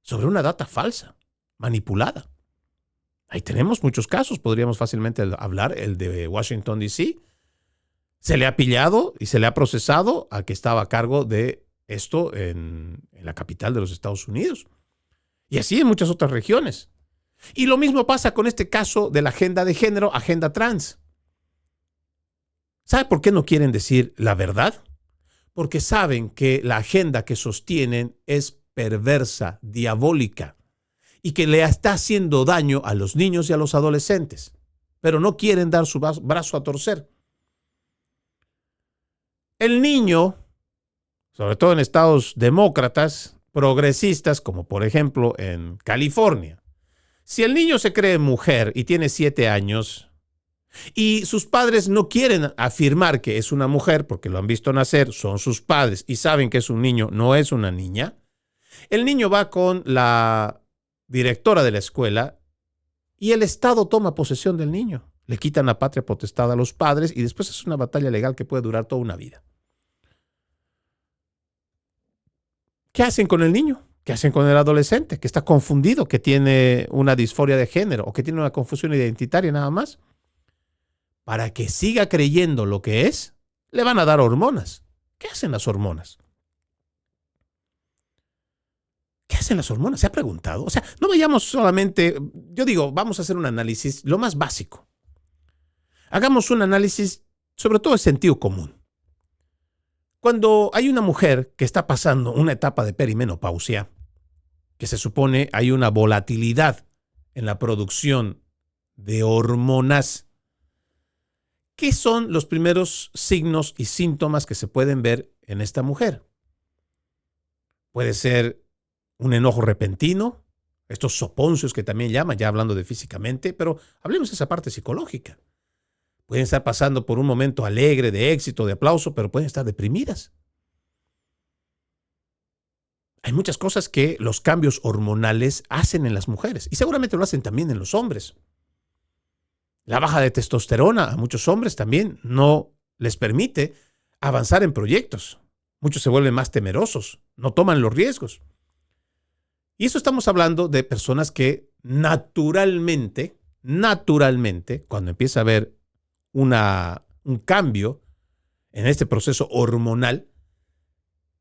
Sobre una data falsa, manipulada. Ahí tenemos muchos casos, podríamos fácilmente hablar, el de Washington, D.C. Se le ha pillado y se le ha procesado al que estaba a cargo de esto en la capital de los Estados Unidos. Y así en muchas otras regiones. Y lo mismo pasa con este caso de la agenda de género, agenda trans. ¿Sabe por qué no quieren decir la verdad? Porque saben que la agenda que sostienen es perversa, diabólica, y que le está haciendo daño a los niños y a los adolescentes, pero no quieren dar su brazo a torcer. El niño, sobre todo en estados demócratas, progresistas, como por ejemplo en California, si el niño se cree mujer y tiene 7 años, y sus padres no quieren afirmar que es una mujer porque lo han visto nacer, son sus padres y saben que es un niño, no es una niña, el niño va con la directora de la escuela y el Estado toma posesión del niño. Le quitan la patria potestad a los padres y después es una batalla legal que puede durar toda una vida. ¿Qué hacen con el niño? ¿Qué hacen con el adolescente que está confundido, que tiene una disforia de género o que tiene una confusión identitaria nada más? Para que siga creyendo lo que es, le van a dar hormonas. ¿Qué hacen las hormonas? ¿Qué hacen las hormonas? ¿Se ha preguntado? O sea, no vayamos solamente, yo digo, vamos a hacer un análisis, lo más básico. Hagamos un análisis sobre todo de sentido común. Cuando hay una mujer que está pasando una etapa de perimenopausia, que se supone hay una volatilidad en la producción de hormonas, ¿qué son los primeros signos y síntomas que se pueden ver en esta mujer? Puede ser un enojo repentino, estos soponcios que también llaman, ya hablando de físicamente, pero hablemos de esa parte psicológica. Pueden estar pasando por un momento alegre, de éxito, de aplauso, pero pueden estar deprimidas. Hay muchas cosas que los cambios hormonales hacen en las mujeres y seguramente lo hacen también en los hombres. La baja de testosterona a muchos hombres también no les permite avanzar en proyectos. Muchos se vuelven más temerosos, no toman los riesgos. Y eso estamos hablando de personas que naturalmente, cuando empieza a haber un cambio en este proceso hormonal,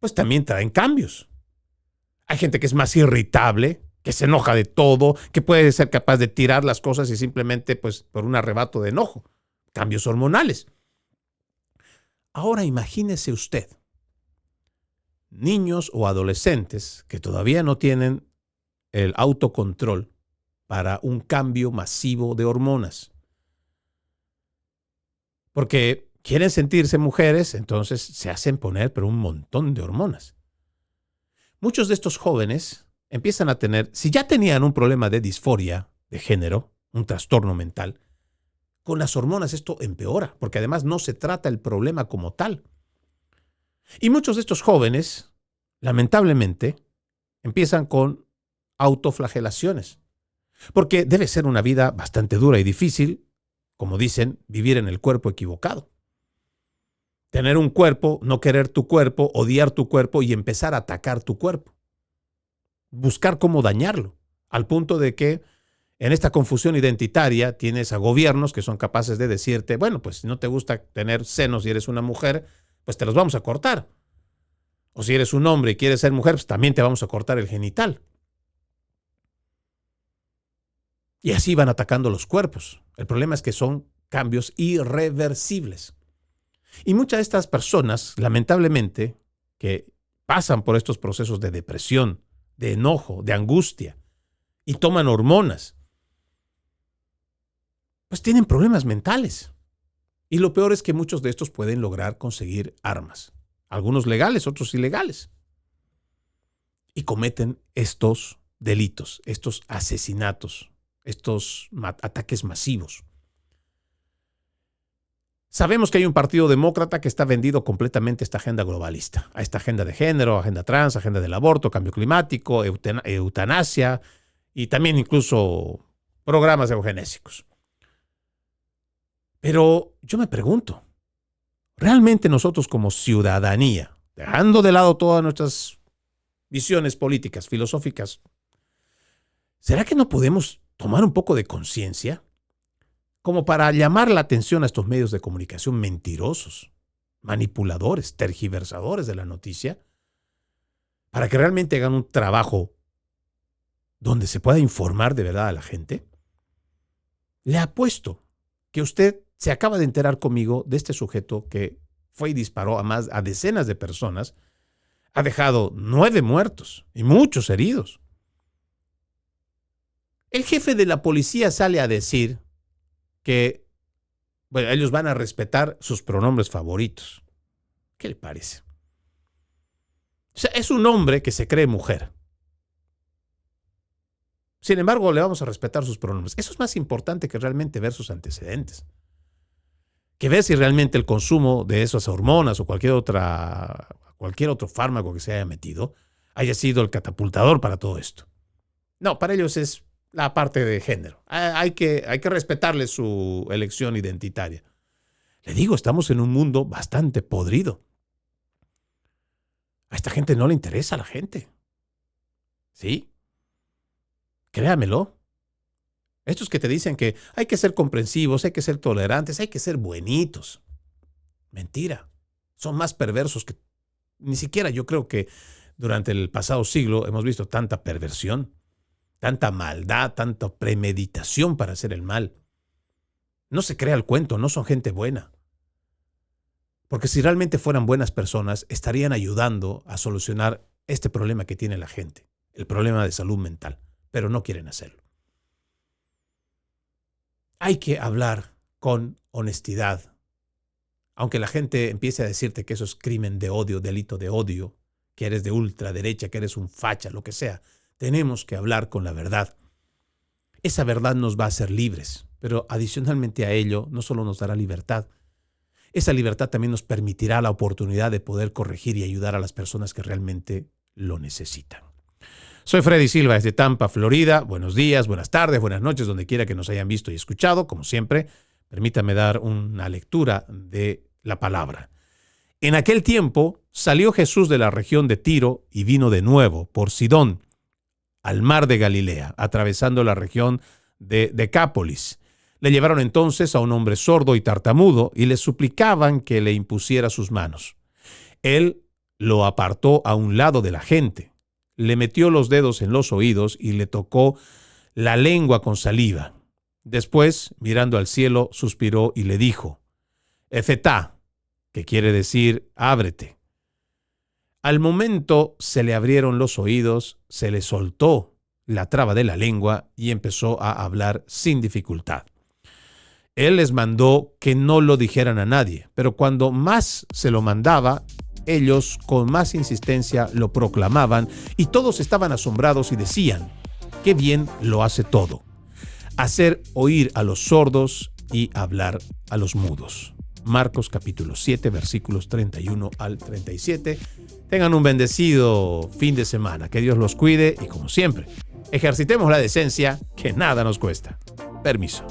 pues también traen cambios. Hay gente que es más irritable, que se enoja de todo, que puede ser capaz de tirar las cosas y simplemente pues por un arrebato de enojo. Cambios hormonales. Ahora imagínese usted, niños o adolescentes que todavía no tienen el autocontrol para un cambio masivo de hormonas. Porque quieren sentirse mujeres, entonces se hacen poner pero un montón de hormonas. Muchos de estos jóvenes empiezan a tener, si ya tenían un problema de disforia de género, un trastorno mental, con las hormonas esto empeora, porque además no se trata el problema como tal. Y muchos de estos jóvenes, lamentablemente, empiezan con autoflagelaciones, porque debe ser una vida bastante dura y difícil, como dicen, vivir en el cuerpo equivocado. Tener un cuerpo, no querer tu cuerpo, odiar tu cuerpo y empezar a atacar tu cuerpo. Buscar cómo dañarlo, al punto de que en esta confusión identitaria tienes a gobiernos que son capaces de decirte, bueno, pues si no te gusta tener senos y eres una mujer, pues te los vamos a cortar. O si eres un hombre y quieres ser mujer, pues también te vamos a cortar el genital. Y así van atacando los cuerpos. El problema es que son cambios irreversibles. Y muchas de estas personas, lamentablemente, que pasan por estos procesos de depresión, de enojo, de angustia, y toman hormonas, pues tienen problemas mentales. Y lo peor es que muchos de estos pueden lograr conseguir armas. Algunos legales, otros ilegales. Y cometen estos delitos, estos asesinatos, estos ataques masivos. Sabemos que hay un partido demócrata que está vendido completamente a esta agenda globalista, a esta agenda de género, agenda trans, agenda del aborto, cambio climático, eutanasia y también incluso programas eugenésicos. Pero yo me pregunto, ¿realmente nosotros como ciudadanía, dejando de lado todas nuestras visiones políticas, filosóficas, ¿será que no podemos tomar un poco de conciencia como para llamar la atención a estos medios de comunicación mentirosos, manipuladores, tergiversadores de la noticia, para que realmente hagan un trabajo donde se pueda informar de verdad a la gente? Le apuesto que usted se acaba de enterar conmigo de este sujeto que fue y disparó a decenas de personas, ha dejado 9 muertos y muchos heridos. El jefe de la policía sale a decir que, bueno, ellos van a respetar sus pronombres favoritos. ¿Qué le parece? O sea, es un hombre que se cree mujer. Sin embargo, le vamos a respetar sus pronombres. Eso es más importante que realmente ver sus antecedentes. Que ver si realmente el consumo de esas hormonas o cualquier otro fármaco que se haya metido haya sido el catapultador para todo esto. No, para ellos es la parte de género. Hay que respetarle su elección identitaria. Le digo, estamos en un mundo bastante podrido. A esta gente no le interesa a la gente. ¿Sí? Créamelo. Estos que te dicen que hay que ser comprensivos, hay que ser tolerantes, hay que ser buenitos. Mentira. Son más perversos que... Ni siquiera yo creo que durante el pasado siglo hemos visto tanta perversión, tanta maldad, tanta premeditación para hacer el mal. No se crea el cuento, no son gente buena. Porque si realmente fueran buenas personas, estarían ayudando a solucionar este problema que tiene la gente, el problema de salud mental, pero no quieren hacerlo. Hay que hablar con honestidad. Aunque la gente empiece a decirte que eso es crimen de odio, delito de odio, que eres de ultraderecha, que eres un facha, lo que sea, tenemos que hablar con la verdad. Esa verdad nos va a hacer libres, pero adicionalmente a ello no solo nos dará libertad, esa libertad también nos permitirá la oportunidad de poder corregir y ayudar a las personas que realmente lo necesitan. Soy Freddy Silva desde Tampa, Florida. Buenos días, buenas tardes, buenas noches, donde quiera que nos hayan visto y escuchado. Como siempre, permítame dar una lectura de la palabra. En aquel tiempo salió Jesús de la región de Tiro y vino de nuevo por Sidón al mar de Galilea, atravesando la región de Decápolis. Le llevaron entonces a un hombre sordo y tartamudo y le suplicaban que le impusiera sus manos. Él lo apartó a un lado de la gente, le metió los dedos en los oídos y le tocó la lengua con saliva. Después, mirando al cielo, suspiró y le dijo, Efetá, que quiere decir ábrete. Al momento se le abrieron los oídos, se le soltó la traba de la lengua y empezó a hablar sin dificultad. Él les mandó que no lo dijeran a nadie, pero cuando más se lo mandaba, ellos con más insistencia lo proclamaban y todos estaban asombrados y decían: qué bien lo hace todo. Hacer oír a los sordos y hablar a los mudos. Marcos capítulo 7, versículos 31 al 37. Tengan un bendecido fin de semana. Que Dios los cuide y, como siempre, ejercitemos la decencia, que nada nos cuesta. Permiso.